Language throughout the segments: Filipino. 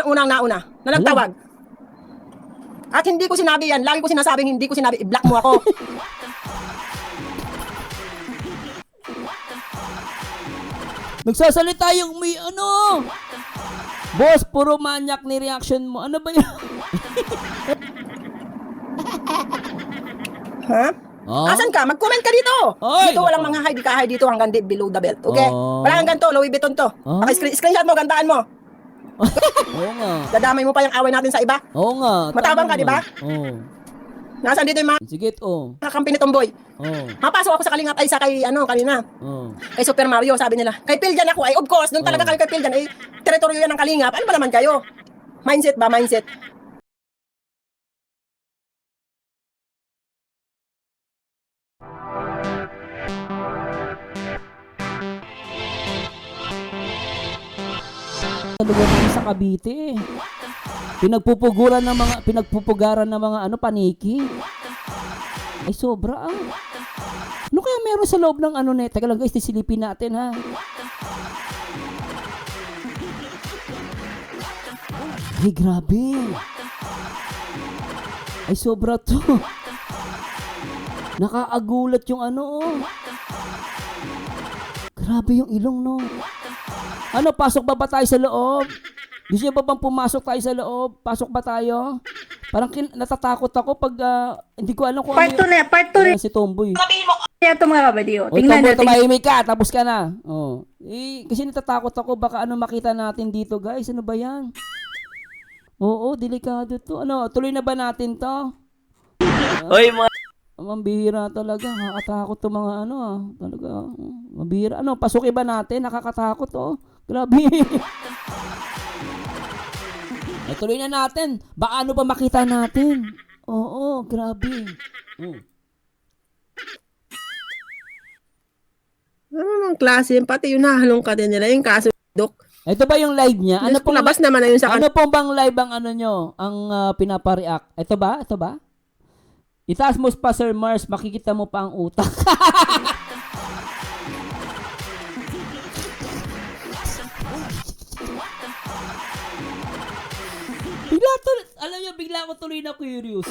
unang nauna na nagtawag. At hindi ko sinabi yan. Lagi ko sinasabing hindi ko sinabi. I-block mo ako. Nagsasalita yung may ano. Boss, puro manyak ni reaction mo. Ano ba yan? Ha? Oh? Asan ka? Mag-comment ka dito. Ay, Dito walang nako. mga hide. Di ka hide dito hanggang below the belt. Okay? Oh. Wala hanggang to. Louis Vuitton to. Oh. Screenshot mo. Gandaan mo. Oo nga. Dadamay mo pa yung away natin sa iba. Oo nga. Matabang tama ka, di ba? nga. Oo. Nasaan dito yung mga Sige, oh. kampi ni Tomboy? Oo. Mapasok ako sa Kalingap ay sa kay kanina. Oo. Kay Super Mario, sabi nila. Kay Piljan ako ay of course, doon talaga kayo kay Piljan ay teritoryo yan ng Kalingap. Ano ba naman kayo? Mindset ba? Mindset. Sa lugar namin sa Cavite. Pinagpupugaran ng mga ano paniki. Ay sobra ah. Ano kaya meron sa loob ng ano Teka lang guys, silipin natin ha. Ay grabe. Ay sobra to. Nakaagulat yung ano oh. Grabe yung ilong no. Ano, pasok ba tayo sa loob? Gusto niyo ba bang pumasok tayo sa loob? Pasok ba tayo? Parang natatakot ako pag hindi ko alam kung Part 2 na, part 2 si Tomboy. na ito mga kabadiyo. O Tingnan Tomboy, natin. tumahimik ka, tapos ka na. Oh. Kasi natatakot ako, baka ano makita natin dito guys, ano ba yan? Oo, delikado to. Ano, tuloy na ba natin to? Hoy mga Mambihira talaga, nakakatakot to mga ano talaga. Mambihira. Ano, pasukin ba natin? Nakakatakot to. Grabe. Ay, tuloy na natin. Baka ano pa makita natin. Oo, grabe. Ano klase yun? Pati yung nahalong ka din nila. Yung kaso, Dok. Ito ba yung live niya? Ano pong labas naman na yun sa ano pong bang live ang ano nyo? Ang pinapa-react? Ito ba? Ito ba? Itaas mo pa Sir Mars, makikita mo pa ang utak. Bigla ako tuloy na curious.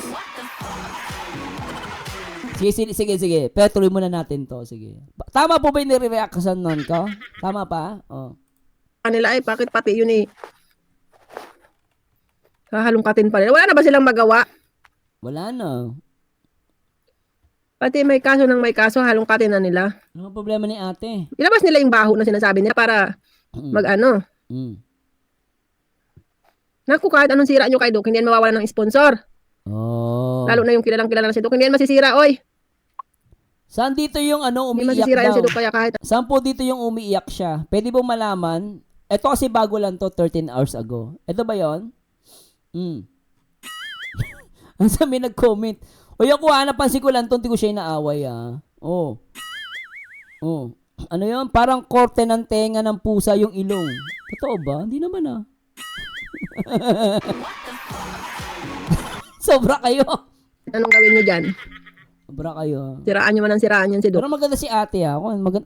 Sige. Pero tuloy muna natin to. Sige. Tama po ba yung nire-reaction nun ko? Tama pa? Oh. kanila ay bakit pati yun eh. Hahalongkatin pa nila. Wala na ba silang magawa? Wala na. Pati may kaso ng may kaso, halongkatin na nila. Ano ang problema ni ate? Ilabas nila yung baho na sinasabi nila para mag-ano. Naku, kahit anong sira nyo kay Dok, hindi yan mawawala ng sponsor. Oh. Lalo na yung kilalang-kilala na si Dok, hindi yan masisira, oy. Saan dito yung ano, Hindi umiiyak masisira yan si daw? Dok, kaya kahit Saan po dito yung umiiyak siya? Pwede bang malaman? Ito kasi bago lang to, 13 hours ago. Ito ba yon? Ang sabi nag-comment. O yung kuha, napansin ko lang to, hindi ko siya inaaway Oh. Ano yun? Parang korte ng tenga ng pusa yung ilong. Totoo ba? Hindi naman Sobra kayo. anong gawin nyo dyan. Sobra kayo. Siraan nyo man ang siraan yan si Dok. Pero maganda si ate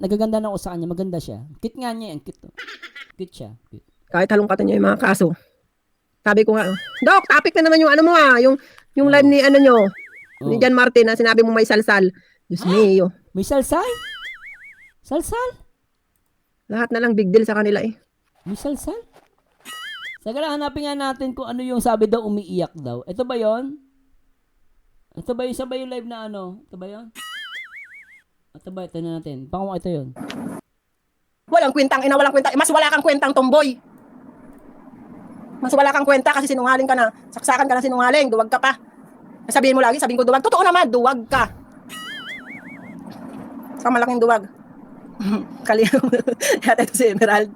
nagaganda na ako sa kanya. Maganda siya. Cute nga niya yan. Cute siya. Cute. Kahit halongkatin nyo yung mga kaso. Sabi ko nga, Dok, topic na naman yung ano mo yung live ni ano nyo. Ni John Martin na sinabi mo may salsal. Diyos mio. May salsal? Salsal? Lahat na lang big deal sa kanila eh. May salsal? Sagala, hanapin nga natin kung ano yung sabi daw umiiyak daw. Ito ba yon? Ito ba yung live na ano? Ito ba yon? Ito ba? Ito na natin. Baka ito yon. Walang kwentang ina, walang kwenta. Mas wala kang kwentang tomboy. Mas wala kang kwenta kasi sinungaling ka na. Saksakan ka na sinungaling. Duwag ka pa. Sabihin mo lagi, sabihin ko duwag. Totoo naman, duwag ka. Sa malaking duwag. Kalino. Yata ito si Emerald.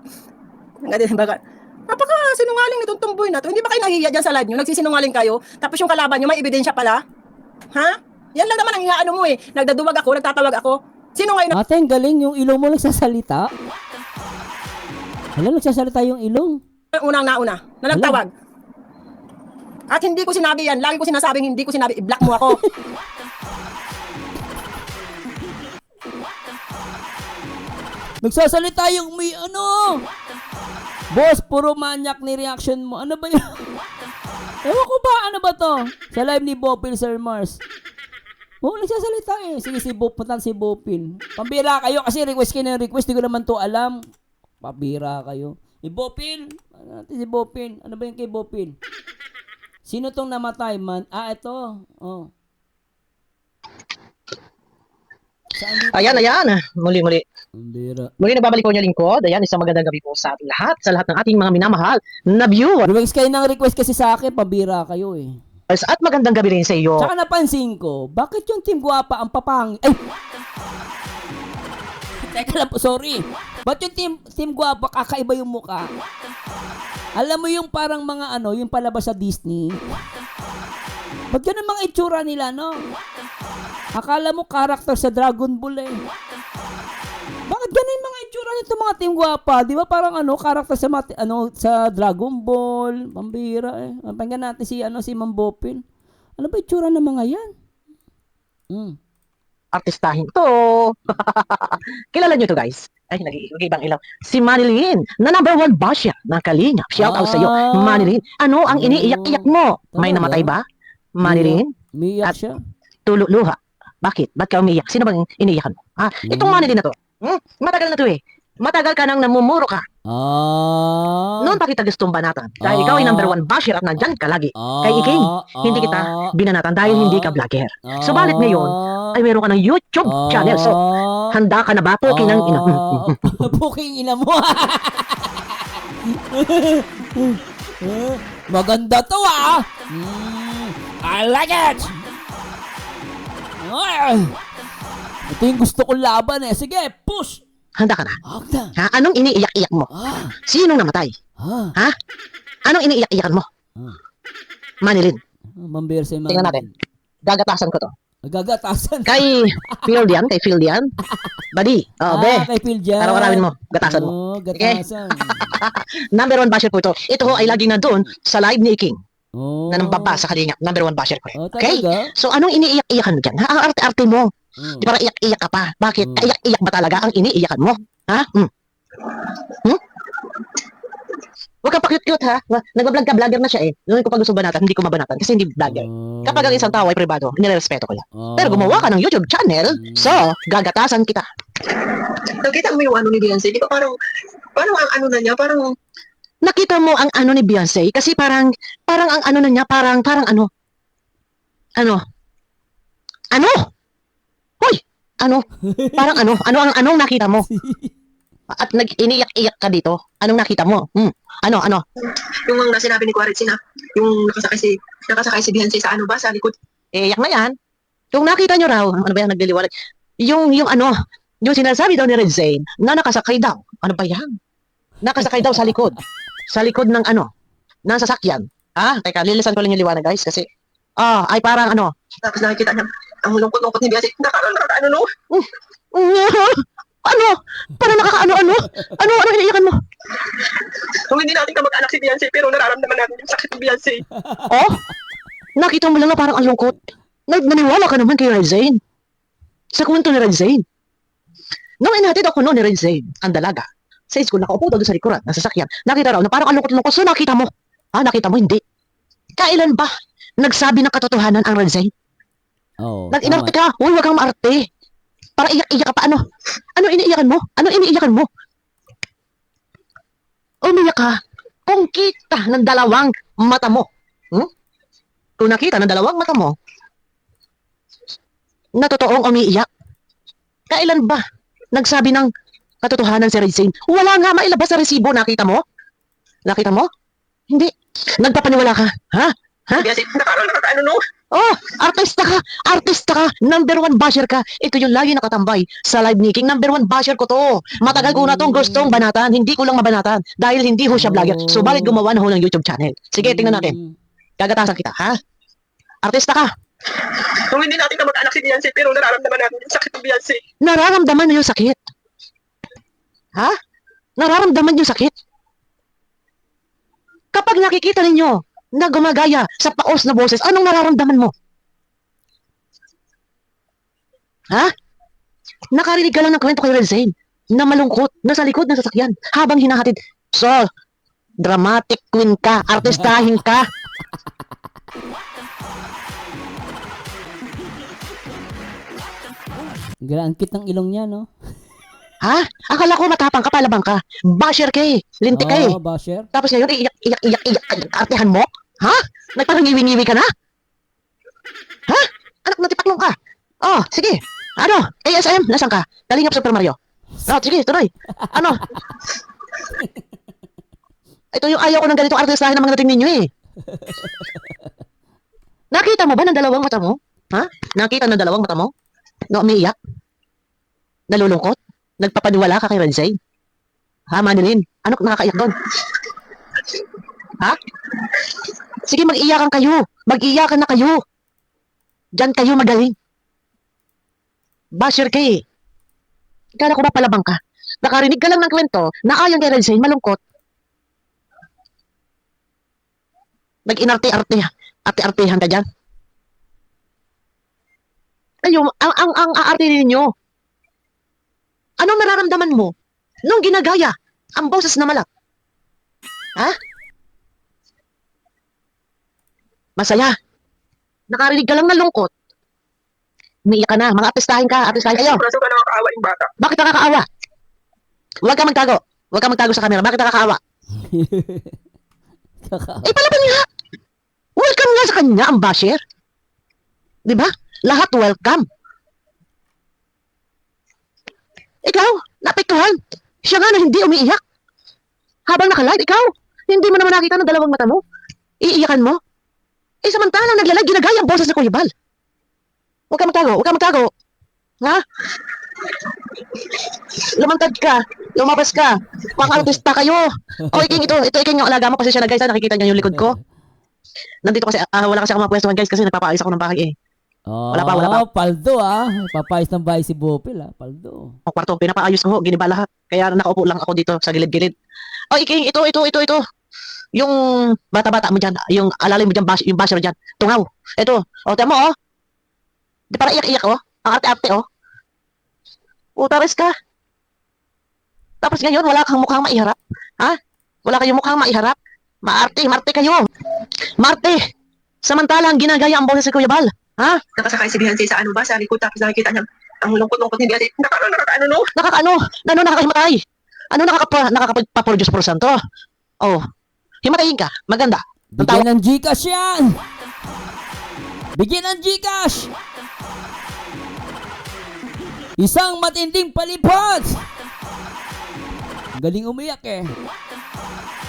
Baka, napaka sinungaling nitong tomboy na to. Hindi ba kayo nahihiya dyan sa live nyo? Nagsisinungaling kayo. Tapos yung kalaban nyo, may ebidensya pala. Ha? Yan lang naman ang iaano mo eh. Nagdaduwag ako, nagtatawag ako. Sino ngayon? Ate, ang galing. Yung ilong mo nagsasalita. Wala, nagsasalita yung ilong. Unang nauna na nagtawag. At hindi ko sinabi yan. Lagi ko sinasabing hindi ko sinabi. I-block mo ako. Nagsasalita yung may ano. Boss, puro manyak ni reaction mo. Ano ba yun? Ewan ko ba, ano ba to? Sa live ni Bopil, Sir Mars. Oo, nagsasalita eh. Sige, puntan si Bopil. Pambira kayo kasi request kayo ng request. Di ko naman to alam. Pambira kayo. Bopil. Ano natin si Bopil? Ano ba yung kay Bopil? Sino tong namatay man? Ah, ito. Oh. Saan dito? Ayan. Muli. Pambira. Muli nagbabalik po niyo lingkod. Ayan, isang magandang gabi po sa ating lahat. Sa lahat ng ating mga minamahal na viewers. Request kayo ng request kasi sa akin. Pambira kayo eh. At magandang gabi rin sa iyo. Tsaka napansin ko, bakit yung Team Guwapa ang papang... Ay! Teka lang po, sorry. Ba't yung team Guwapa kakaiba yung mukha? Alam mo yung parang mga ano, yung palabas sa Disney? Ba't ganun mga itsura nila, no? Akala mo karakter sa Dragon Ball eh. Bakit ganun mga itsura nito mga Team Guwapa? Di ba parang ano, karakter sa sa Dragon Ball, pambira eh. Pakinggan natin si Ma'am Bopil. Ano ba itsura ng mga yan? Artistahin to. Kilala niyo to, guys. Ay, nag-ibang ilaw. Si Manilyn, na number 1 basher ng Kalinga. Shout out sa iyo, Manilyn. Ano ang iniiyak-iyak mo? May Talaga? namatay ba? Manilyn? Umiiyak At- siya. Luha. Bakit? Ba't ka umiiyak? Sino bang iniiyakan mo? Itong Manilyn na to. Matagal na to eh. Matagal ka nang namumuro ka. Noon pa kita gustong banatan. Dahil ikaw ay number 1 basher at nandyan ka lagi. Kay Iking, hindi kita binanatan dahil hindi ka vlogger. Subalit ngayon, ay meron ka ng YouTube channel. So, handa ka na ba po kinang ina? Puking ina mo. Maganda to ah. I like it. Ay. Ito yung gusto kong laban eh. Sige, push. Handa ka na? Agda. Ha? Anong iniiyak-iyak mo? Sinong namatay? Ah. Anong iniiyak-iyakan mo? Manilyn, Mambir sa mga. tingnan natin. Gagatasan ko to. Gagatasan. Kay Field yan. Buddy, be. Kay Phil dyan. Araw-arawin mo. Gatasan mo. Oo, gatasan. Number 1 basher po ito. Ito ho ay laging nandun sa live ni Iking. Oo. Na nang baba sa Kalinga. Number 1 basher ko. Oh, Okay? talaga? So, anong iniiyak-iyakan mo dyan? Ha? Ang arte-arte mo. Di para iyak-iyak ka pa. Bakit? Iyak-iyak ba talaga ang iniiyakan mo? Ha? Huwag kang pa-cute-cute ha. Nag-vlog ka, vlogger na siya eh. Noon ko pag gusto banatan, hindi ko mabanatan kasi hindi vlogger. Kapag ang isang tao ay privado, nirerespeto ko yan. Pero gumawa ka ng YouTube channel, so, gagatasan kita. Nakita mo yung ano ni Beyonce, di ba parang ang ano na niya, parang Nakita mo ang ano ni Beyonce? Kasi parang ang ano na niya, parang ano? Ano? Hoy! Ano? Parang ano? Anong nakita mo? At iniyak-iyak ka dito? Anong nakita mo? Ano? yung ang sinabi ni Quaritz na, yung nakasakay si Beyonce sa ano ba, sa likod. Iyak na yan. Yung nakita nyo raw, ano ba yan, nagliliwanag? Yung sinasabi daw ni Red Zane, na nakasakay daw. Ano ba yan? Nakasakay daw sa likod. Sa likod ng ng sasakyan. Teka, lilisan ko lang yung liwanag, guys, kasi, ay parang ano, Tapos nakikita niya, ang lungkot-lungkot ni Beyonce, ano no? ano? Parang nakakaano-ano? Ano iniiyakan mo? Kung hindi natin kamag-anak si Beyonce, pero nararamdaman natin yung sakit ni Beyonce. Oh? Nakita mo lang na parang ang lungkot. Naniwala ka naman kay Red Zane. Sa kwento ni Red Zane. Nung inhatid ako noon ni Red Zane, ang dalaga, sa school, nakaupo daw doon sa likuran, ng sasakyan. Nakita raw na parang ang lungkot-lungkot. So nakita mo. Nakita mo, hindi. Kailan ba nagsabi ng katotohanan ang Red Zane? Oh, Nag-inarte ka. Huwag kang maarte. Para iyak-iyak ka pa. Ano iniiyakan mo? Ano iniiyakan mo? Umiyak ka kung kita ng dalawang mata mo. Kung nakita ng dalawang mata mo, na totoong umiiyak. Kailan ba nagsabi ng katotohanan si Red Zane? Wala nga mailabas sa resibo. Nakita mo? Nakita mo? Hindi. Nagpapaniwala ka. Ha? Beyonce, ano no? Oh, artista ka! Artista ka! Number 1 basher ka! Ito yung lagi nakatambay sa live ni King. Number 1 basher ko to. Matagal ko na tong gustong banatan. Hindi ko lang mabanatan. Dahil hindi ho siya vlogger. Subalit gumawa na ho ng YouTube channel. Sige, tingnan natin. Gagatasan kita, ha? Artista ka! Kung hindi natin kamag-anak si Beyonce, pero nararamdaman natin yung sakit ni Beyonce. Nararamdaman niyo yung sakit. Ha? Nararamdaman yung sakit. Kapag nakikita ninyo na gumagaya sa paos na boses, anong nararamdaman mo? Ha? Nakarinig ka lang ng kwento kay Red Zane na malungkot, nasa likod ng sasakyan, habang hinahatid. So, Dramatic queen ka. Artistahin ka. Ang cute ng ilong niya, no? Ha? Akala ko matapang ka, palabang ka. Basher ka eh. Lintik ka eh. Oo, basher. Tapos ngayon, iyak, artehan mo? Ha? Nagparang-ngiwi-ngiwi ka na? Ha? Anak na tipaklong ka. Oh, sige. Ano? ASM, nasan ka? Kalingap Super Mario. Oh, sige, tuloy. Ano? Ito yung ayaw ko ng ganitong artistahin ng mga nating ninyo eh. Nakita mo ba ng dalawang mata mo? Ha? Nakita ng dalawang mata mo? Na umiiyak? Nalulungkot? Nagpapaniwala ka kay Rensay? Ha, Manilin? Ano nakakaiyak doon? Ha? Sige, mag-iyakan kayo. Mag-iyakan na kayo. Diyan kayo magaling. Basher ka eh. Kala ko ba palabang ka? Nakarinig ka lang ng kwento na ayang kay Rensay, malungkot. Nag-inarte-arte. Arte-artehan ka dyan. Kayo, ang aarte ninyo. Anong nararamdaman mo nung ginagaya ang boses na malak? Ha? Masaya. Nakarinig ka lang ng lungkot. Umiiyak ka na. Mga artistahin ka. Artistahin kayo. Kaso ka nakakaawa yung bata. Bakit nakakaawa? Huwag ka magtago. Huwag ka magtago sa camera. Bakit nakakaawa? Eh, palaban niya. Welcome nga sa kanya ang basher. Di ba? Lahat welcome. Ikaw, naapektuhan. Siya nga na hindi umiiyak. Habang nakalive, ikaw, hindi mo naman nakita ng dalawang mata mo. Iiyakan mo. Eh, samantalang naglalag, ginagaya ang boses ni Kuya Bal. Huwag ka magtago, huwag ka magtago. Ha? Lumantad ka, lumabas ka. Mga artista kayo. O, ito iking yung alaga mo. Kasi siya na guys, nakikita niyo yung likod ko. Nandito kasi, wala kasi ako mapwestuhan guys kasi nagpapaayos ako ng bahay eh. Oh, Wala pa. Paldo Papayos ng bahay si Bopil Paldo. Ang kwarto, pinapaayos ko, giniba lahat. Kaya nakaupo lang ako dito sa gilid-gilid. O, iking, ito. Yung bata-bata mo dyan, yung alalay mo dyan, yung basher dyan. Tungaw. Ito. O, tiyan mo, oh. Di para iyak-iyak, oh. Ang arte-arte, oh. Utares ka. Tapos ngayon, wala kang mukhang maiharap. Ha? Wala kayong mukhang maiharap. Marte kayo. Marte. Samantalang ginagaya ang boses si Kuya Bal. Ha? Nakasakay si Beyonce sa ano ba, sa likod, tapos nakikita niya ang lungkot-lungkot ni Beyonce. Nakakaano, no? Nakakahimatay. Ano nakakapag-produce porsan to? Oh. Himatayin ka. Maganda. Bigyan ng Gcash yan! Bigyan ng Gcash! Isang matinding palipad! Galing umiyak eh.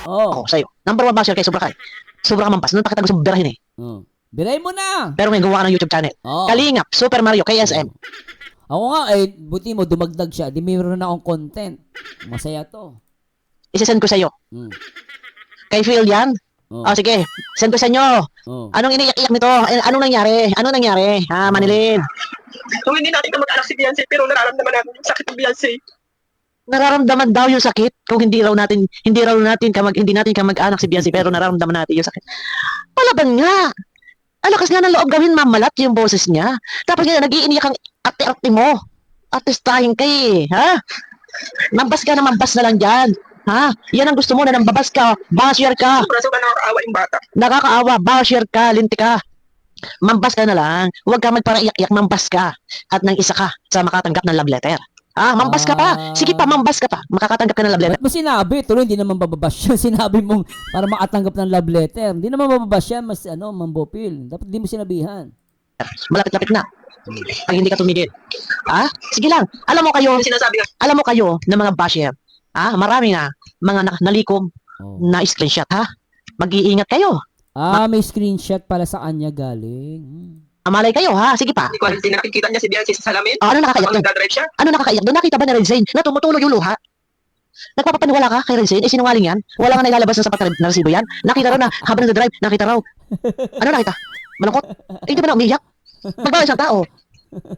Oh, sa'yo. Number 1 basher kay Sobra Kay. Sobra ka mampas. Noon pa kita gusto birahin eh. Oh. Biray mo na! Pero ngayon gawa ka ng YouTube channel. Oh. Kalingap, Super Mario, KSM. Ako nga buti mo dumagdag siya. Di mayroon na akong content. Masaya to. Isisend ko sa'yo. Mm. Kay Phil yan. Oh. Oh, sige. Send ko sa inyo. Oh. Anong iniiyak-iyak nito? Anong nangyari? Ha, Manilin? Kung hindi natin kamag-anak si Beyonce, pero nararamdaman natin yung sakit ng Beyonce. Nararamdaman daw yung sakit kung hindi natin kamag-anak si Beyonce pero nararamdaman natin yung sakit. Palaban nga. Alakas nga ng loob gawin mamalat yung boses niya. Tapos ngayon nag-iiniyak ang ate-ate mo. Artistahin ka eh, ha? Mambas ka na lang dyan. Ha? Yan ang gusto mo na nambabas ka. Basher ka. Kaso ka nakakaawa yung bata. Nakakaawa. Basher ka. Linti ka. Mambas ka na lang. Huwag ka magparaiyak-iyak. Mambas ka. At nang isa ka sa makatanggap ng love letter. Ah, mambas ka pa. Sige pa, mambas ka pa. Makakatanggap ka ng love letter. Ba't mo sinabi? Tuloy, hindi naman bababash yan. Sinabi mong para makatanggap ng love letter. Hindi naman bababash yan. Mas Mambopil. Dapat di mo sinabihan. Malapit-lapit na. Pag hindi ka tumigil. Ah, sige lang. Alam mo kayo na mga basher. Ah, marami na mga nalikom Oh. na screenshot, ha? Mag-iingat kayo. May screenshot pala sa kanya galing. Amalay kayo, ha? Sige pa. Hindi ko alam, nakikita niya si Beyonce sa salamin. Ano nakakaiyak doon? Nagdadrive siya. Ano nakakaiyak doon? Nakita ba ni Red Zane na tumutulog yung luha? Nagpapapaniwala ka kay Red Zane? Eh, sinungaling yan? Wala nga nailalabas na sapat na resibo yan? Nakita raw na habang nagdadrive, nakita raw. Ano nakita? Malungkot? Eh, hindi ba na umiyak? Magbawa isang tao.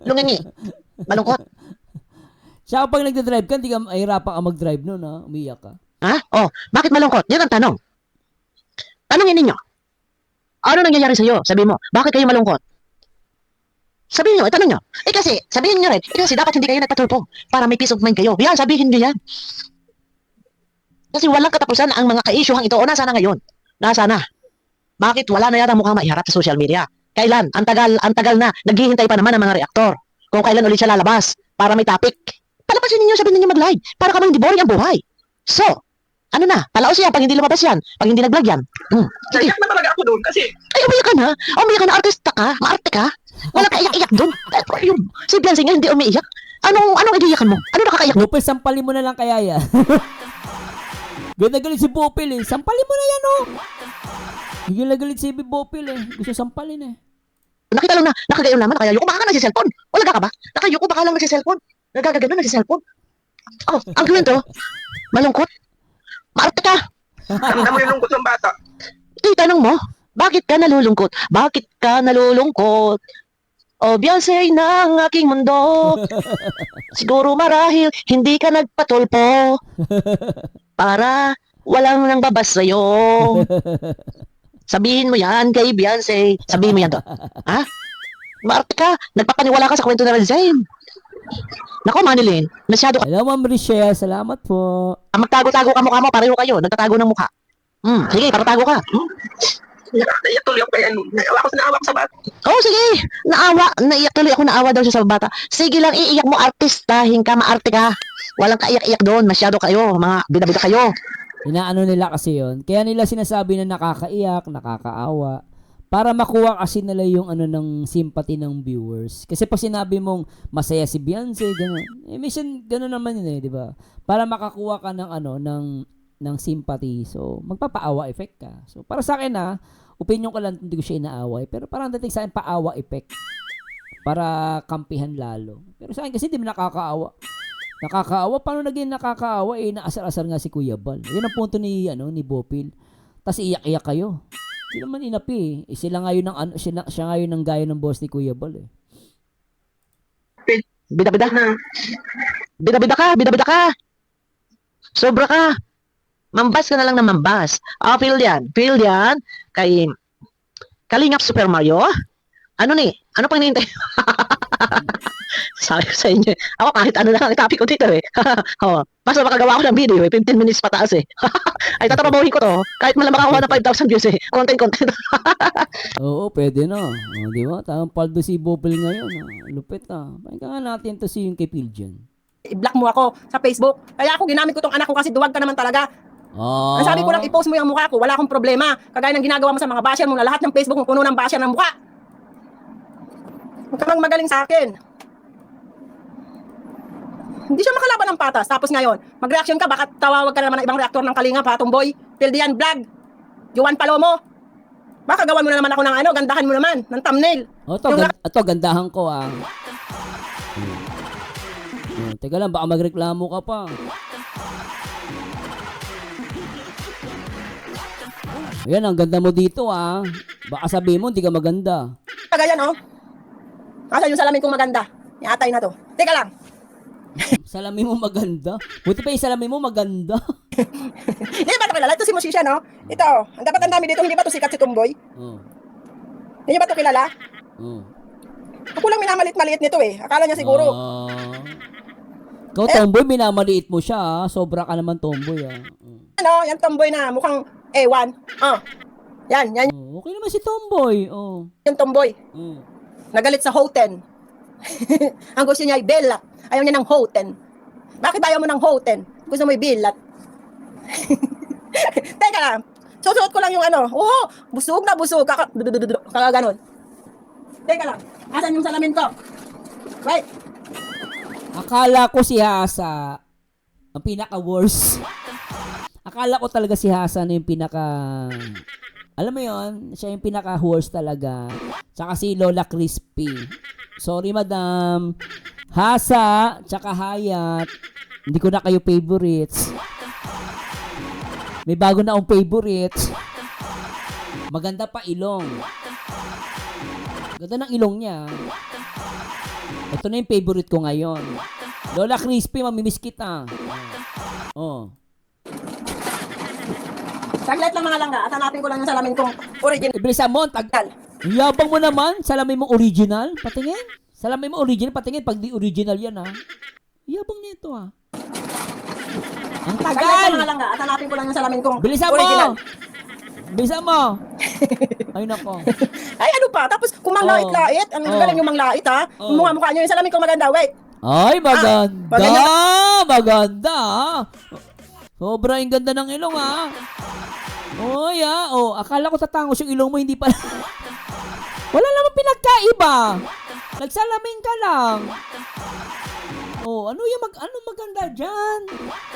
Lungingi. Malungkot. Siya pag nagdadrive ka, hindi ka mahirapan ka mag-drive noon, ha? Umiyak ka. Ha? Oh, bakit malungkot? Yan ang tanong. Tanongin ninyo. Ano nangyayari sa'yo? Sabi mo, bakit kayo malungkot? Sabihin nyo, tanong nyo. Eh kasi, sabihin nyo rin, kasi dapat hindi kayo nagpatulpo para may peace of mind kayo. Yan, sabihin nyo yan. Kasi walang katapusan ang mga ka-issuehan ito. O nasa na ngayon? Nasa na? Bakit wala na yata mukhang maiharap sa social media? Kailan? Ang tagal na. Naghihintay pa naman ang mga reaktor. Kung kailan ulit siya lalabas para may topic. Palabasin ninyo, sabihin ninyo mag-live. Para kamang hindi boring ang buhay. So, ano na? Palaos yan pag hindi lumabas yan. Pag hindi nag-vlog yan. Sige. Naiyak na talaga ako doon kasi Ay, umiyak ka na. Umiyak ka na. Artista ka. Maarte ka. Wala ka iyak-iyak doon. Si Beyonce nga hindi umiiyak. Anong iiyakan mo? Ano nakakaiyak mo? Bopel, sampalin mo na lang kaya yan. Ganda galit si Bopel eh. Sampalin mo na yan oh. Hindi na galit si Bopel eh. Gusto sampalin eh. Nakita lang na, nakagayon naman, nakayayuko, baka ka nagsiselfon. Wala ka ba? Nakayuko, baka lang nagsiselfon. Nagagagano, nagsiselfon. Oh, ang gawin to, malungkot. Maarte ka. ramdam mo yung lungkot ng bata. Ito yung tanong mo, bakit ka nalulungkot? Bakit ka nalulungkot? Oh, Beyonce ng aking mundo. Siguro marahil hindi ka nagpatulpo. Para walang nang babas sa'yo. Sabihin mo yan kay Beyonce. Sabihin mo yan to. Ha? Maarte ka. Nagpapaniwala ka sa kwento na Zane. Nako, Manilyn. Masyado ka. Hello, Ma'am Richelle. Salamat po. Magtago-tago ka mukha mo. Pareho kayo. Nagtatago ng mukha. Sige, paratago ka. Naiyak tuloy ako kay ano. Naawa ko sa bata. Oh, sige. Naiyak tuloy ako. Naawa daw siya sa bata. Sige lang, iiyak mo. Artistahin ka. Maarte ka. Walang kaiyak-iyak doon. Masyado kayo. Mga bida-bida kayo. Inaano nila kasi yon. Kaya nila sinasabi na nakakaiyak, nakakaawa. Para makuha kasi nila yung ano ng sympathy ng viewers. Kasi pag sinabi mong masaya si Beyonce, gano'n. Eh, minsan gano'n naman yun eh, di ba? Para makakuha ka ng ano, ng sympathy. So, magpapaawa effect ka. So, para sa akin opinion ko lang, hindi ko siya inaaway. Pero parang dating sa akin, paawa effect. Para kampihan lalo. Pero sa akin kasi hindi mo nakakaawa. Nakakaawa? Paano naging nakakaawa? Eh, naasar-asar nga si Kuya Bal. Yun ang punto ni Bopil. Tapos iyak-iyak kayo. Hindi naman inapi eh. Sila ngayon ng siya ngayon ng gaya ng boss ni Kuya Bal eh. Bida-bida. Bida-bida ka. Sobra ka. Mambas ka na lang na mambas. Feel yan. Kay Kalingap Super Mario. Ano ni? Ano pang hinihintay? Sabi ko sa inyo. Ako kahit ano lang ang topic ko dito eh. Basta makagawa ko ng video eh. 15 minutes pataas eh. Ay, tatapabahin ko to. Kahit malang makakuha ng 5,000 views eh. Content. Oo, pwede na. Di ba? Tamang paldo si Bopil ngayon. Lupit Pakinggan natin to si yung kay Piljan. I-block mo ako sa Facebook. Kaya ako ginamit ko tong anak ko kasi duwag ka naman talaga. Ang sabi ko lang, i-post mo yung mukha ko. Wala akong problema. Kagaya ng ginagawa mo sa mga basher mo na lahat ng Facebook mo puno ng basher ng mukha. Huwag ka mang magaling sa akin. Hindi siya makalaban ng patas. Tapos ngayon, mag-reaction ka, baka tawawag ka na naman ng ibang reaktor ng Kalingap, Tomboy, Pildian Vlog, Juan Palomo. Baka gawan mo na naman ako ng gandahan mo naman, ng thumbnail. Ito, gandahan ko Teka lang, baka magreklamo ka pa. Ayan, ang ganda mo dito Baka sabihin mo, hindi ka maganda. Kagayan Kasi yung salamin kong maganda. Iatay na to. Teka lang. Salamin mo maganda? Buti pa yung salamin mo maganda. Hindi ba ito kilala? Ito si Mushisha, no? Ito, ang dapat ang dami dito, hindi ba ito sikat si Tomboy? Hindi ba ito kilala? Ako lang minamalit-maliit nito eh. Akala niya siguro. Ikaw, Tomboy, minamaliit mo siya Sobra ka naman, Tomboy Yan Tomboy na mukhang A1. Yan. Okay naman si Tomboy. Yung Tomboy. Nagalit sa Hoten. Ang gusto niya ay Belat. Ayaw niya ng Hoten. Bakit ayaw mo ng Hoten? Gusto mo ay Belat. Teka lang. Susuot ko lang yung busog na busog. Kakaganon. Teka lang. Asan yung salamin ko? Wait. Akala ko si Hasa ang pinaka-worst. Akala ko talaga si Hasa na yung alam mo yon, siya yung pinaka-worst talaga. Tsaka si Lola Crispy. Sorry, madam. Hasa, tsaka Hayat. Hindi ko na kayo favorites. May bago na akong favorites. Maganda pa ilong. Ganda ng ilong niya. Ito na yung favorite ko ngayon. Lola Crispy, mamimiss kita. Saglit lang mga langga. At hanapin ko lang yung salamin kong original. Ibilisan mo, yabang mo naman. Salamin mo original. Patingin. Salamin mo original. Patingin. Pag di original yan Yabang nito Ang Saglit tagal! ko mga langga at hanapin ko lang yung salamin kong Bilisan mo! original. Bilisan mo! Ay, nako. Ay, ano pa? Tapos, kung manglait-lait, ang Oh. galing yung manglait, ha? Oh. Mukha nyo yung salamin kong maganda. Wait. Ay, maganda! maganda. Maganda, ah. Sobrang ganda ng ilong, ah. Oy, ah. Oh, akala ko tatangos yung ilong mo, hindi pa. Wala naman pinagkaiba. Nagsalamin ka lang. Oh, ano maganda dyan?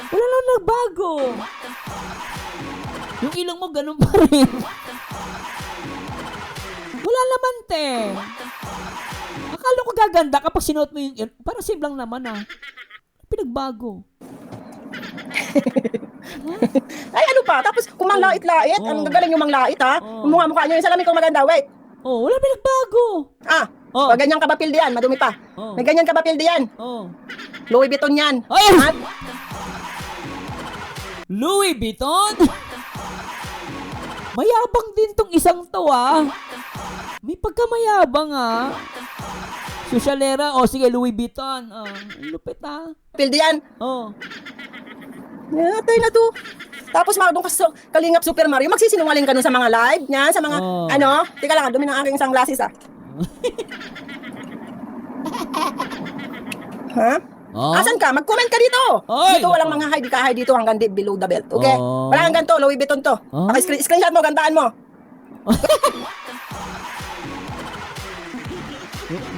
Wala naman nagbago. Yung ilong mo, ganun pa rin. Wala naman, te. Akala ko gaganda kapag sinuot mo yung... Parang same lang naman, ah. Pinagbago. Ay, ano pa? Tapos, kung manglait-lait, Oh. ang galing yung manglait, ha? Oh. Mukha nyo yung salamin kong maganda. Wait. Oh, wala pinagbago. Ah, Oh. ganyan ka ba pildi yan? Madumi pa. Oh. May ganyan ka ba pildi yan? Oh. Louis Vuitton yan. Ay! Ha? Louis Vuitton? Mayabang din tong isang to, ah. May pagkamayabang, ah. Sosyalera. Oh, sige, Louis Vuitton. Oh, lupit, ah. Pildi yan. Oh. Natay na to. Tapos doon ka sa Kalingap Super Mario, magsisinungaling ka nun sa mga live niya, sa mga, Oh. teka lang, dumi ng aking sunglasses, ah. Ha? Oh. Asan ka? Mag-comment ka dito. Ay, Dito walang nako. mga high, di ka high dito hanggang below the belt. Okay? Oh. Wala hanggang to, Louis Vuitton to. Oh. Screenshot mo, gandaan mo.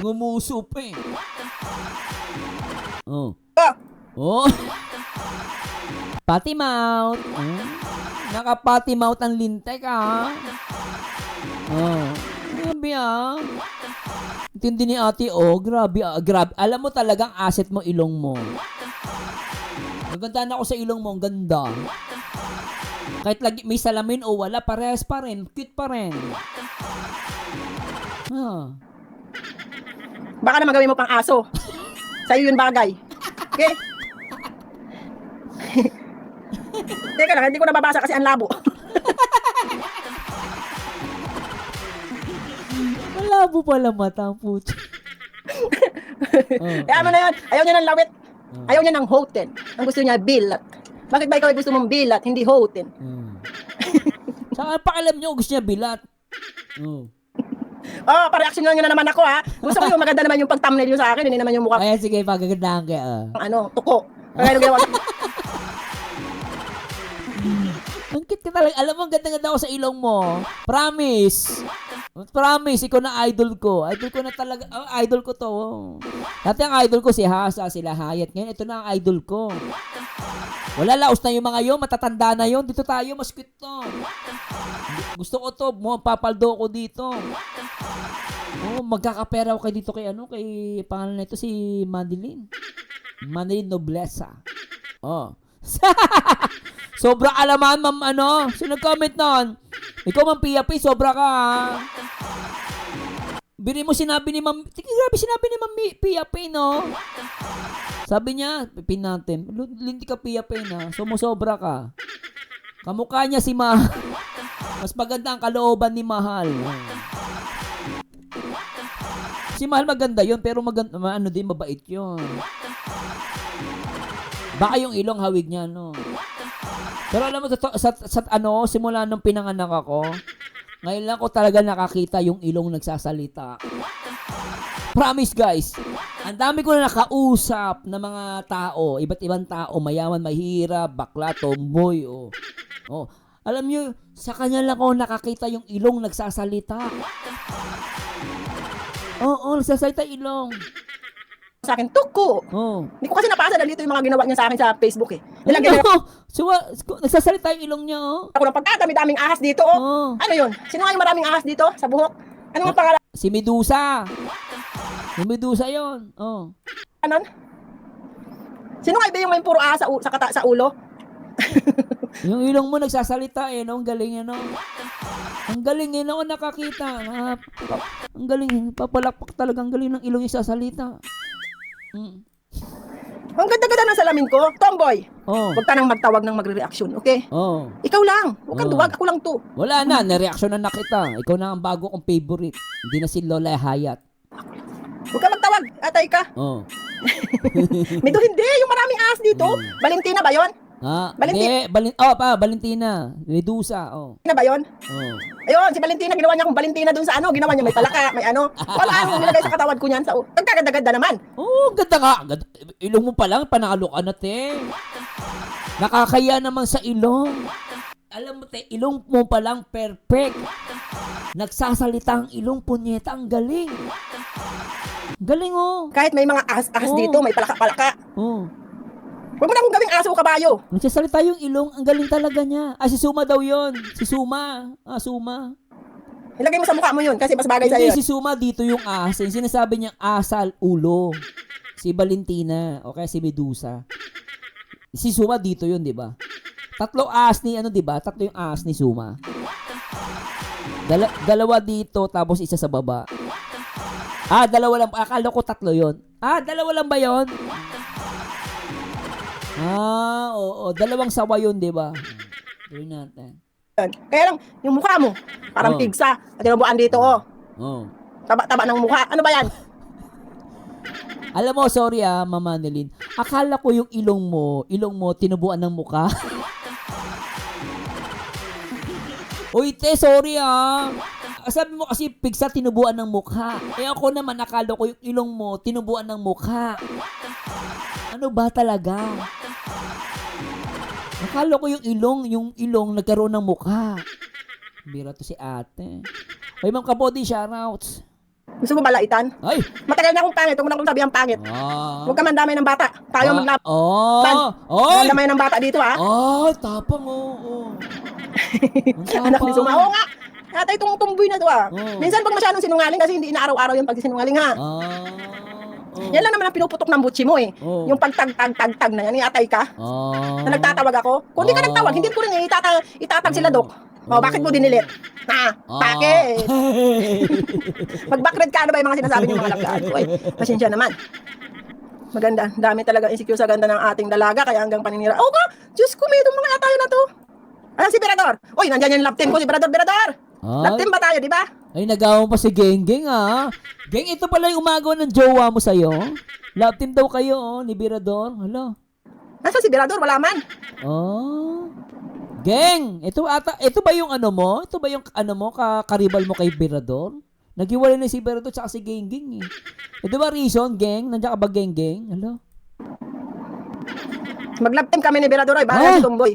Ngumuso pa, eh. Oh. Oh. Oh. Potty mouth. Oh. Naka-potty mouth ang lintek, ah. Oh. Grabe, ah. Intindi ni ate, oh. Grabe, ah. Grabe. Alam mo talagang asset mo ilong mo. Maganda na ako sa ilong mo. Ang ganda. Kahit lagi may salamin o wala, parehas pa rin. Cute pa rin. Ah. Baka naman gawin mo pang aso. Sa'yo yun bagay. Okay? Teka lang, hindi ko nababasa kasi ang labo. Malabo pala mata ang puto. Eh ano na yan? Ayaw niya ng lawit. Ayaw niya ng hoten. Ang gusto niya, bilat. Bakit ba ikaw ay gusto mong bilat, hindi hoten? Saka pakialam nyo, gusto niya bilat. Oh. Oh, pa-reaction lang nyo na naman ako, ha? Gusto ko yung maganda naman yung pag-thumbnail nyo sa akin, hindi naman yung mukha Kaya sige, pagagandahan ka. tuko. Kaya nung ginawa Ang cute ka talaga. Alam mo, ang ganda-ganda ako sa ilong mo. Promise. Promise, ikaw na idol ko. Idol ko na talaga. Oh, idol ko to. Dati ang idol ko si Hasa, sila Hayat. Ngayon, ito na ang idol ko. Wala, laos na yung mga yun. Matatanda na yun. Dito tayo, mas cute to. Gusto ko to. Papaldo ko dito. Oh, magkakapera ako kay dito kay pangalan nito si Madeline. Madeline Noblesa. Oh. Sobra alaman, ma'am, Sino nag-comment nun? Ikaw, ma'am Pia P, sobra ka, ha? Biri mo sinabi ni ma'am, grabe sinabi ni ma'am Pia P, no? Sabi niya, pipin natin, linti ka Pia P, na, sumusobra ka. Kamukha niya si Mahal. Mas maganda ang kalooban ni Mahal. Si Mahal maganda yun, pero din, mabait yun. Baka yung ilong hawig niya, no? Pero alam mo, simula nung pinanganak ako, ngayon lang ko talaga nakakita yung ilong nagsasalita. Promise, guys. Ang dami ko na nakausap na mga tao, iba't ibang tao, mayaman, mahirap, bakla, tomboy, oh. Alam nyo, sa kanya lang ako nakakita yung ilong nagsasalita. Oo, nagsasalita ilong. sa akin, tuko. Oh. Hindi ko kasi napasa na dito yung mga ginawa niya sa akin sa Facebook, eh. Nilagyan na Nagsasalita yung ilong niya, oh. ako ng pagkadami-daming ahas dito, oh. Oh. Ano yun? Sino nga yung maraming ahas dito sa buhok? Ano nga pangalan? Si Medusa. Si Medusa yun. Oh. Anon? Sino nga iba yung may puro ahas sa ulo? Yung ilong mo nagsasalita eh, no? Ang galing, no? Ang galing, eh, no? Nakakita. Ang galing, papalakpak talaga. Ang galing ng ilong yung sasalita. Ang ganda-ganda ng salamin ko. Tomboy, Oh. huwag ka nang magtawag ng magre-reaction, okay? Oh. Ikaw lang. Huwag kang Oh. duwag. Ako lang to. Wala na, nareaksyon na kita. Ikaw na ang bago kong favorite. Hindi na si Lola Hayat. Huwag ka magtawag. Atay ka. Oh. Medyo hindi. Yung maraming ahas dito. Valentina ba yon? Valentina. Medusa, Ano ba yun? Oh. Ayun, si Valentina, ginawa niya akong Valentina dun sa ano, ginawa niya may palaka, may ano. Wala akong nilagay sa katawan ko niyan. Nagkaganda-ganda naman. Oh, ganda nga. Ilong mo pa lang, panalo ka na, te. Nakakaya naman sa ilong. Alam mo, te, ilong mo pa lang perfect. Nagsasalita ang ilong, punyeta, ang galing. Galing, oh. Kahit may mga ahas Oo. dito, may palaka-palaka. Oh. Huwag mo na akong gawing aso o kabayo. Nagsasalita yung ilong, ang galing talaga niya. Si Suma daw yon. Si Suma. Suma. Ilagay mo sa mukha mo yun kasi mas bagay sa'yo. Hindi, si Suma dito yung ahas. Yung sinasabi niyang asal, ulo. Si Valentina. O kaya si Medusa. Si Suma dito yun, di ba? Tatlo ahas ni, di ba? Tatlo yung ahas ni Suma. Dalawa dito, tapos isa sa baba. Dalawa lang. Akala ko tatlo yun. Dalawa lang ba yun? Oo. Dalawang sawa yun, di ba? Gawin natin. Kaya lang, yung mukha mo, parang Oo. pigsa. At tinubuan dito, Oh. Taba-taba ng mukha. Ano ba yan? Alam mo, sorry Mama Annalyn. Akala ko yung ilong mo, tinubuan ng mukha. Uy, te, sorry Sabi mo kasi pigsa tinubuan ng mukha. Ako naman, akala ko yung ilong mo, tinubuan ng mukha. Ano ba talaga? Akala ko yung ilong nagkaroon ng mukha. Bira to si ate. Ay, Ma'am Kabody, shoutouts. Gusto mo balaitan? Ay! Matagal na akong pangit. Huwag mo na akong sabi ang pangit. Huwag ka mandamay ng bata. Tayo maglaban. Oy! Mandamay ng bata dito, Tapang, oo. Anak ni Suma. Oo nga. Yata itong tumboy na to, Oo. Minsan pag masyadong sinungaling kasi hindi inaaraw-araw yung pagsisinungaling, ha. Yan lang naman ang pinuputok ng butsi mo, Oo. Yung pagtag-tag-tag na yan. Iatay ka. Na nagtatawag ako. Kung di ka nagtawag, hindi ko rin itatag sila, Dok. Bakit mo dinilit? Bakit? Mag-backread ka, ano ba yung mga sinasabi ng mga lagkaan ko? Pasensya naman. Maganda. Dami talaga insecure sa ganda ng ating dalaga, kaya hanggang paninira. Oo ka! Diyos ko, may itong mga atayo na to. Si Berador. Uy, nandyan yung lap team ko, si Berador. Lap team ba tayo, di ba? Ay, nagawang pa si Geng-Geng, Geng, ito pala yung umagaw ng jowa mo sa'yo. Love team daw kayo, ni Birador. Hala. Nasa si Berador? Wala man. Geng, ito ba yung ano mo? Ito ba yung ano mo, karibal mo kay Birador? Naghiwalay na si Birador tsaka si Geng-Geng, Ito ba reason, Geng? Nandiyan ka ba, Geng-Geng? Hala. Mag-lap team kami ni Berador, bahala si Tomboy.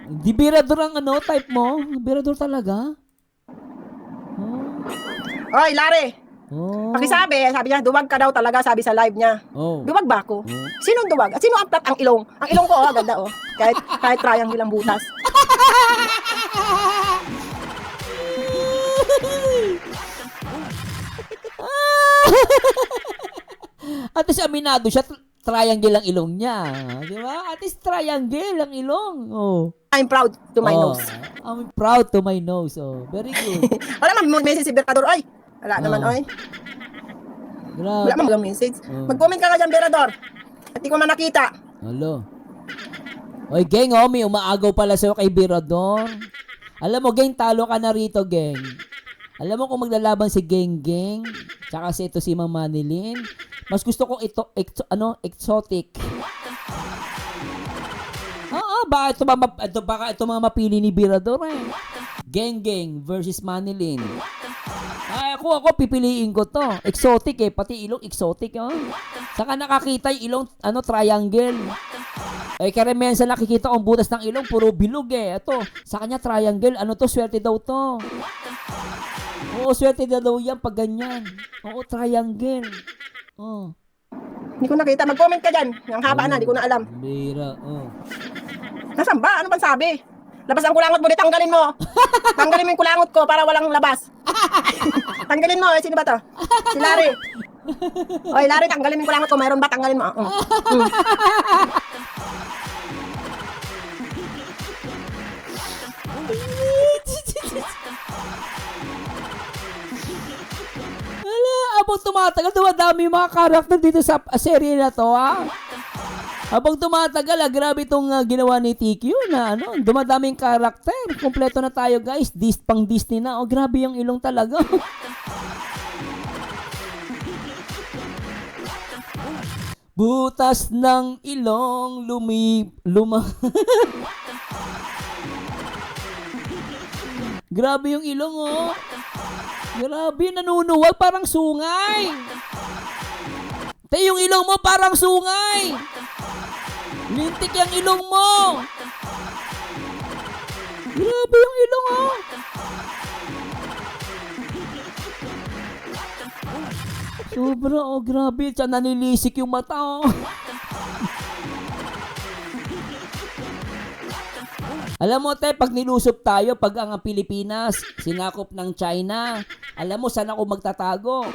Di Birador ang type mo? Birador talaga? Oy, Larry. Pakisabi, sabi niya, duwag ka daw talaga, sabi sa live niya. Duwag ba ako? Sinong duwag? At sino ang plat ang ilong? Ang ilong ko, ganda, Kahit triangle ang butas. At least aminado siya, triangle ang ilong niya. Di ba? At least triangle ang ilong. I'm proud to my nose. I'm proud to my nose. Very good. Wala man message si Berador, oy. Wala naman, oy. Grabe. Wala man message. Mag-comment ka dyan, Berador. At di ko man nakita. Hello. Oy, Geng, may umaagaw pala sa'yo kay Birador. Alam mo, Geng, talo ka na rito, Geng. Alam mo kung maglalaban si Geng-Geng, tsaka si Mama Annalyn, mas gusto ko exotic. Baka ito mga mapili ni Birador, Geng-Geng versus Manilyn. Ako pipiliin ko to. Exotic, pati ilong exotic, Saka nakakita yung ilong triangle. Karamihan sa nakikita kong butas ng ilong puro bilog, Ito, sa kanya triangle. Ano to? Swerte daw to. Oo, swerte daw yan pag ganyan. Oo, triangle. Hindi ko nakita. Mag-comment ka dyan. Ang haba na, hindi ko na alam. Bira, Nasaan ba? Ano bang sabi? Labas ang kulangot mo, tanggalin mo. Tanggalin mo yung kulangot ko para walang labas. Tanggalin mo, sino ba to? Si Larry. Oy, Larry, tanggalin mo yung kulangot ko. Mayroon ba? Tanggalin mo. Habang tumatagal, dumadami yung mga karakter dito sa serye na to, Habang tumatagal, grabe itong ginawa ni TQ na dumadami yung karakter. Kompleto na tayo, guys. Pang Disney na. Grabe yung ilong talaga. Butas ng ilong Grabe yung ilong, oh. Grabe, nanunuwag parang sungay. Te, yung ilong mo parang sungay. Lintik yung ilong mo. Grabe yung ilong, oh. Sobra, oh, grabe. Tiyan, nanilisik yung mata, oh. Alam mo, te, pag nilusob tayo, pag ang Pilipinas, sinakop ng China, alam mo, saan ako magtatago?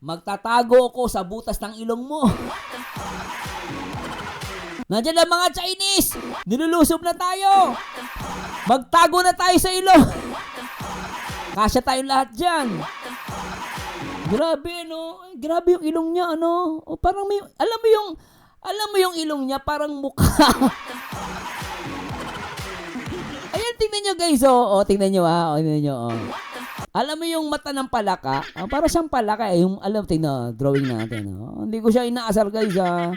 Magtatago ako sa butas ng ilong mo. Nandiyan ang mga Chinese! Nilulusob na tayo! Magtago na tayo sa ilong! Kasya tayo lahat dyan! Grabe, no? Grabe yung ilong niya, ano? O, parang may, alam mo yung ilong niya, parang mukha. Ayan, tingnan nyo guys, oh. Tingnan nyo, ha. Tingnan nyo, oh. Alam mo yung mata ng palaka? Para siyang palaka, eh. Yung, tingnan, drawing natin, oh. Hindi ko siya inaasar, guys, ha.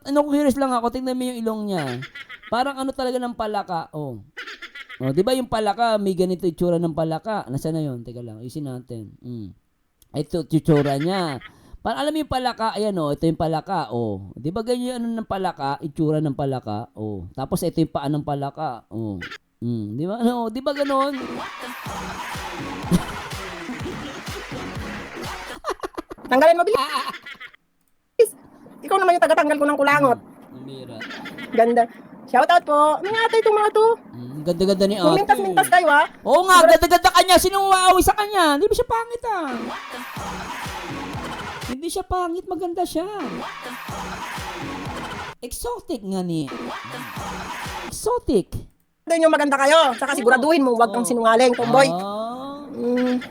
Curious lang ako, tingnan mo yung ilong niya. Parang ano talaga ng palaka, oh. Oh, di ba yung palaka, may ganito itsura ng palaka. Nasaan na yun? Teka lang, isin natin. Ito, itsura niya. Parang alam mo yung palaka, ayan, oh. Ito yung palaka, oh. Di ba ganyan yung ano ng palaka, itsura ng palaka, oh. Tapos ito yung paa ng palaka, oh. Di ba? Ano? Di ba ganon? Tanggalin mo, bilis. Ikaw naman yung taga-tanggal ko ng kulangot. Umira. Ganda. Shoutout po. Mga ate itong mga to. Ganda-ganda ni ate. Mintas-mintas kayo, ha? Oo nga, ganda-ganda kanya. Sino maaaway sa kanya? Hindi ba siya pangit, ah? Hindi siya pangit, maganda siya. Exotic nga ni. Exotic. Doon yung maganda kayo. Saka siguraduhin mo, huwag kang sinungaling, tomboy.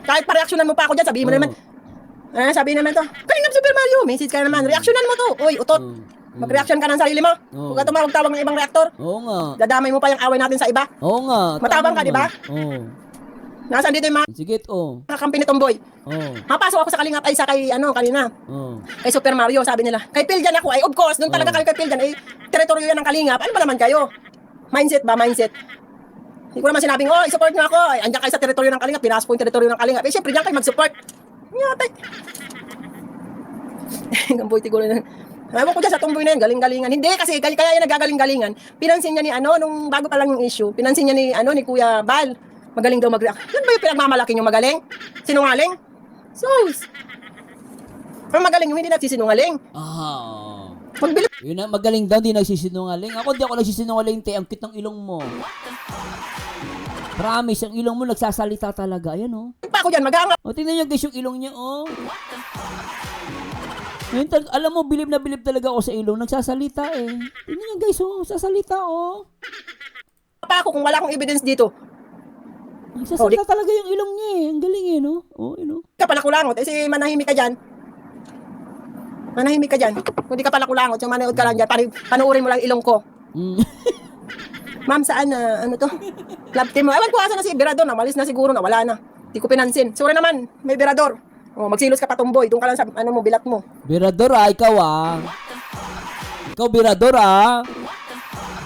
Kahit pareaksyonan mo pa ako dyan, sabihin mo naman, sabihin naman to, Kalingap Super Mario, message ka naman, reaksyonan mo to. Uy, utot. Mag-reaction ka ng sarili mo. Huwag ka tumawag-tawag ng ibang reaktor. Oo nga. Dadamay mo pa yung away natin sa iba. Oo nga. Matabang ka, di ba? Oo. Nasaan dito yung mga Sige, oh. kakampi ni Tomboy? Oo. Mapasok ako sa Kalingap ay sa kay kanina. Oo. Kay Super Mario, sabi nila. Kay Piljan ako, ay of course, doon talaga kayo kay Piljan, ay teritoryo yan ng Kalingap. Ano ba naman kayo? Mindset ba? Mindset. Hindi ko naman sinabing, i-support nyo ako. Ay, andyan kayo sa teritoryo ng Kalingap, pinasok ko yung teritoryo ng Kalingap. Eh, syempre, dyan kayo mag-support. Nyatay. Gamboy, tiguro na. Ewan ko dyan sa Tomboy na yan, galing-galingan. Hindi, kasi kaya yan nagagaling-galingan. Pinansin niya ni nung bago pa lang yung issue, pinansin niya ni Kuya Bal. Magaling daw mag-react. Yan ba yung pinagmamalaki yung magaling? Sinungaling? Sus! Ang magaling yung hindi nagsisinungaling. Magbilip. Yun na, magaling daw, di nagsisinungaling. Ako, di ako nagsisinungaling, te. Ang cute ng ilong mo. Promise, ang ilong mo nagsasalita talaga. Ayan, oh. pa ako dyan, mag-aanga. O, tingnan nyo guys yung ilong niya, oh. Ngayon, alam mo, bilib na bilib talaga ako sa ilong. Nagsasalita, eh. Tingnan nyo guys, oh. Sasalita, oh. Pa ako kung wala akong evidence dito. Nagsasalita talaga yung ilong niya, eh. Ang galing, eh, no? Oh, you know. Ka pala kulangot, si manahimik ka dyan. Manahimik ka dyan. Kung di ka pala kulangot, yung manood ka lang dyan, panuurin mo lang ilong ko. Ma'am, saan na, ano to? Club team mo. Ewan ko, asa na si Berador, namalis na siguro, nawala na. Di ko pinansin. Sorry naman, may Berador. Magsilos ka pa, Tomboy. Doon ka lang sa, bilat mo. Berador, ikaw, Ikaw, Berador,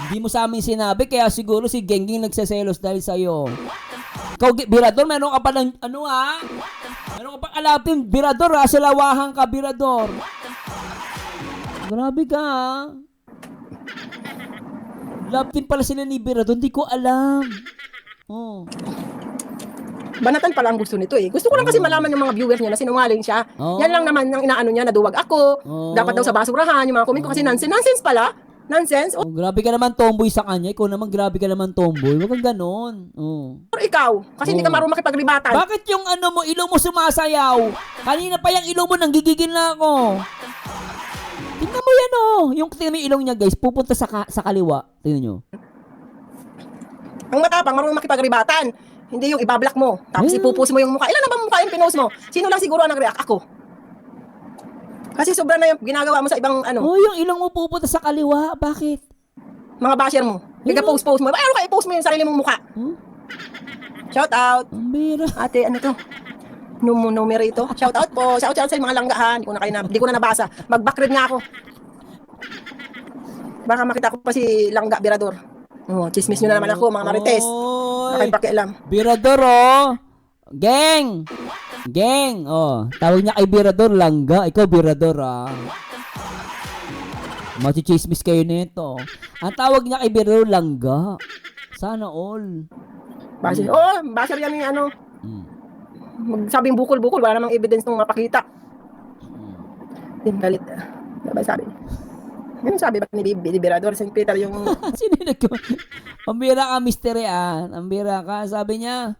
Hindi mo sa amin sinabi, kaya siguro si Gengging nagsaselos dahil sa'yo. Ikaw, Berador, meron ka pa ng, meron ka pa alapin, Berador, salawahan ka, Berador. Grabe ka, Love team pala sila ni Berador, hindi ko alam. Oh. Banatan pala ang gusto nito eh. Gusto ko lang kasi malaman yung mga viewers niya na sinungaling siya. Yan lang naman ang inaano niya, naduwag ako. Dapat daw sa basurahan, yung mga comment ko kasi nonsense. Nonsense pala. Nonsense. Oh, grabe ka naman tomboy sa kanya. Ikaw naman grabe ka naman tomboy. Huwag kang ganon. Or ikaw, kasi hindi ka marunong makipaglibatan. Bakit yung ilong mo sumasayaw? Kanina pa yung ilong mo, nanggigigil na ako. Tingnan mo yan, Yung tingnan mo yung ilong niya, guys, pupunta sa kaliwa. Tingnan nyo. Ang matapang, marunong makipaglibatan. Hindi yung ibablock mo. Tapos ipupus mo yung mukha. Ilan na ba mukha yung pinost mo? Sino lang siguro ang nag-react? Ako. Kasi sobra na yung ginagawa mo sa ibang yung ilong mo pupunta sa kaliwa. Bakit? mga basher mo. Nagka-post-post mo. Ano ka i-post mo yung sarili mong mukha? Shout out. Ambira. Ate, ano to? Numero ito. Shout out po. Shout out sa mga langgahan. Di ko na nabasa. Mag-backread nga ako. Baka makita ko pa si Langga Birador. Oh, chismis nyo na naman ako, mga marites. Oy, Pakialam. Birador, oh. Geng. Geng, oh. Tawag niya kay Birador, Langga. Ikaw, Birador, ah. Machichismis kayo nito. Ang tawag niya kay Birador, Langga. Sana all. Base, base yan yung ano, Mm. magsabing bukol-bukol, wala namang evidence nung mapakita. Din galit. Diba sabi? Ganun sabi ba ni Birador, St. Peter yung... Sino nag... Pambira ka, mystery, ah. Pambira ka. Sabi niya,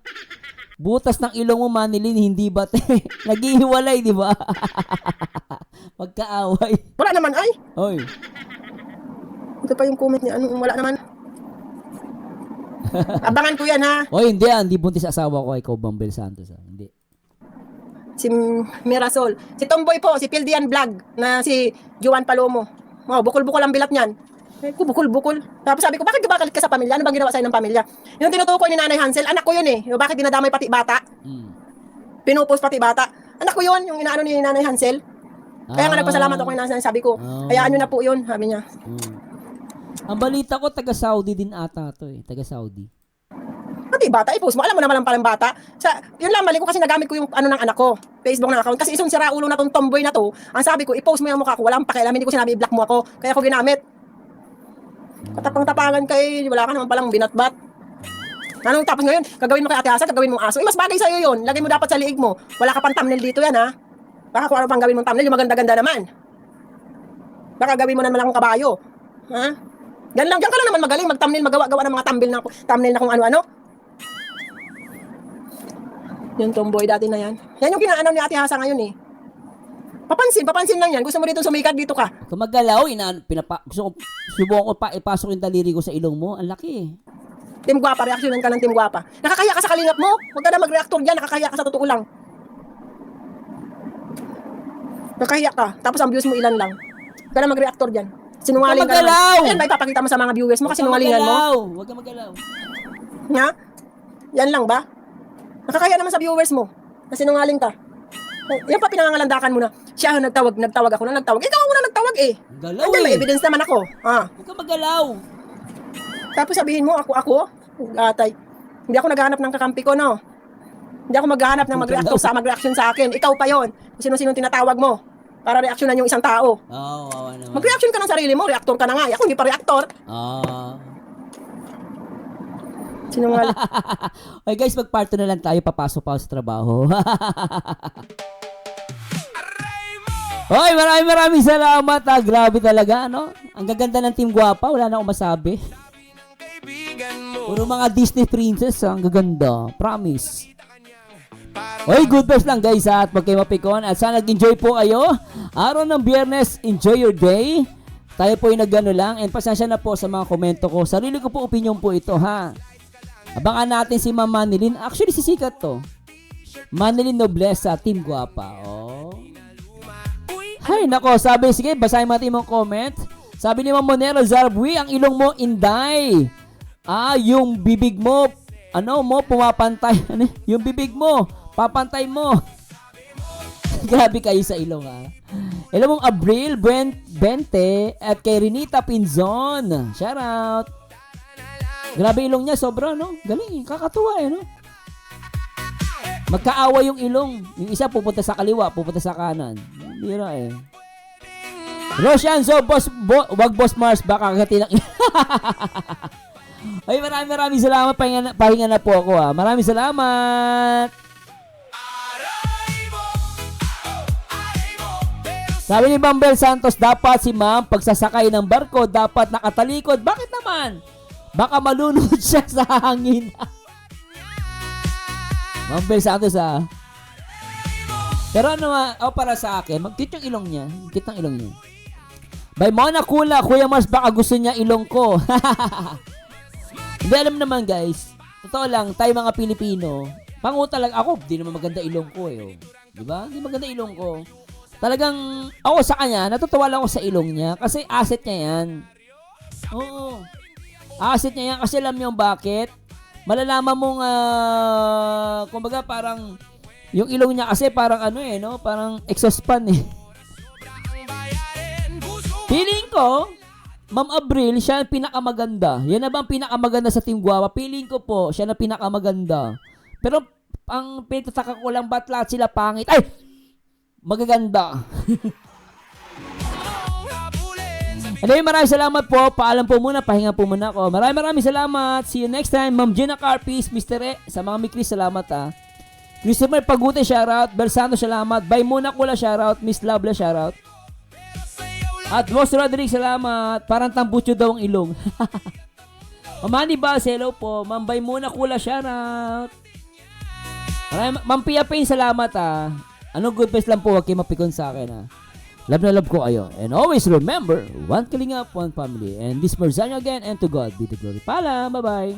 butas ng ilong mo, Manilin, hindi bate. Naghihiwalay, di ba? Magkaaway. Wala naman, ay! Oy. Ito pa yung comment niya, ano, wala naman. Abangan ko yan, ha? Oy, hindi, ah. Hindi buntis asawa ko. Ikaw, Bambel Santos, ah. Hindi. Si Mirasol. Si Tomboy po, si Pildian Vlog, na si Juan Palomo. Oh, bukol-bukol ang bilat niyan. Eh, bukol-bukol. Tapos sabi ko, bakit ka ka sa pamilya? Ano bang ginawa sa'yo ng pamilya? Yung tinutukoy ni Nanay Hansel, anak ko yun eh. Yung bakit dinadamay pati bata? Pinupos pati bata. Anak ko yun, yung inaano ni Nanay Hansel. Kaya nga nagpasalamat ako kay Nanay Hansel. Sabi ko, hayaan nyo na po yun, sabi niya. Ang balita ko, taga-Saudi din ata to eh. Taga-Saudi. Pati bata, i-post mo. Alam mo naman palang bata. Yun lang, mali ko kasi nagamit ko yung ano ng anak ko. Facebook na account. Kasi isang sira ulo na tong tomboy na to. Ang sabi ko, i-post mo yung mukha ko. Walang pakialam. Hindi ko sinabi, i-block mo ako. Kaya ako ginamit. Katapang-tapangan kay, wala ka naman palang binatbat. Anong tapos ngayon? Gagawin mo kay Ate Asa, gagawin mong aso. Mas bagay sa'yo yun. Lagay mo dapat sa liig mo. Wala ka pang thumbnail dito yan, ha? Baka kung ano pang gawin mong thumbnail, yung maganda-ganda naman. Baka gawin mo naman akong kabayo. Ha? Diyan ka lang naman magaling. Mag-thumbnail, magawa-gawa ng mga thumbnail na kung ano-ano. Yung tomboy dati na yan. Yan yung kinaanaw ni Ate Hasa ngayon eh. Papansin lang yan. Gusto mo dito sumikat, dito ka. Kung maggalaw, subukan ko pa ipasok yung daliri ko sa ilong mo. Ang laki eh. Team Guapa, reaksyonan ka ng Team Guapa. Nakakahiya ka sa kalingap mo. Huwag ka na mag-reactor dyan. Nakakahiya ka sa totoo lang. Nakakahiya ka. Tapos ang views mo ilan lang. Huwag ka na mag-reactor dyan. Sinungaling ka naman. Ayan ba ipapakita mo sa mga viewers mo kasi sinungalingan mo? Huwag ka maggalaw. Nga? Yan lang ba? Nakakaya naman sa viewers mo na sinungaling ka. Yan pa pinangangalandakan mo na. Siya nagtawag ako na nagtawag. Ikaw ang unang nagtawag eh. Galaw Andyan, may eh. evidence naman ako. Huwag ka maggalaw. Tapos sabihin mo, ako, gatay. Hindi ako naghahanap ng kakampi ko, no? Hindi ako maghahanap ng mag-reaction sa akin. Ikaw pa yon. Kung sino-sino tinatawag mo para reaksyonan yung isang tao. Wawa naman. Mag-reaction ka ng sarili mo. Reactor ka na nga. Ako hindi pa reactor. Sinungaling. Okay guys, mag-part 2 na lang tayo. Papasok pa ako sa trabaho. Hoy, maraming salamat. Grabe talaga, ano? Ang gaganda ng Team Guapa. Wala na akong masabi. Puro mga Disney princess. Ang gaganda. Promise. Hoy, good vibes lang guys at wag kayo mapikon. At sana nag-enjoy po kayo. Araw ng Biyernes, enjoy your day. Tayo po yung nagano lang. And pasensya na po sa mga komento ko. Sarili ko po opinion po ito, ha? Abangan natin si Ma'am Manilin. Actually, sisikat to. Manilin Noblesa, Team Guapa. Oh. Hay, nako. Sabi, sige, basahin natin yung comment. Sabi ni Ma'am Monero Zarbui, ang ilong mo inday. Yung bibig mo, pumapantay. Yung bibig mo, papantay mo. Grabe kayo sa ilong, ha? Hello mong Abril Bente at kay Renita Pinzon. Shout out. Grabe ilong niya, sobra, no? Galing, kakatuwa, no? Magkaawa yung ilong. Yung isa pupunta sa kaliwa, pupunta sa kanan. Bira, eh. Roshanzo, wag Boss Mars, baka kagati ng Ay, maraming salamat. Pahinga na po ako, ha. Maraming salamat. Sabi ni Bambel Santos, dapat si ma'am, pagsasakay ng barko, dapat nakatalikod. Bakit naman? Baka malunod siya sa hangin. Bambel Santos, ha. Pero ano para sa akin, mag-cute yung ilong niya. Cute ang ilong niya. By Mona Kula, Kuya Mars, baka gusto niya ilong ko. Hindi, alam naman guys. Totoo lang, tayo mga Pilipino, panguta lang ako, di naman maganda ilong ko eh. Diba? Hindi maganda ilong ko. Talagang, ako sa kanya, natutuwa lang ako sa ilong niya kasi asset niya yan. Oo. Asset niya yan kasi alam niyo bakit? Malalaman mong, kumbaga parang, yung ilong niya kasi parang parang exhaust fan eh. Feeling ko, Ma'am Abril, siya ang pinakamaganda. Yan na ba ang pinakamaganda sa Team Guava? Feeling ko po, siya na pinakamaganda. Pero, ang pinataka ko lang, ba't lahat sila pangit? Ay! Magaganda. Anyway, maraming salamat po. Paalam po muna, pahinga po muna ako. Maraming salamat. See you next time. Ma'am Gina Carpis, Mr. E, sa mga mikris, salamat ha. Christopher Pagute, shoutout. Bersano, salamat. Bay Muna Kula, shoutout. Miss Lovela, shoutout. At Boss Roderick, salamat. Parang tambucho daw ang ilong. Mamani Bas, hello po. Ma'am Bay Muna Kula, shoutout. Ma'am Pia Payne, salamat ha. Anong good best lang po, huwag kayo mapikon sa akin ha. Love na love ko kayo. And always remember, one Kalingap, one family. And this Merzano again, and to God be the glory. Paalam, bye-bye.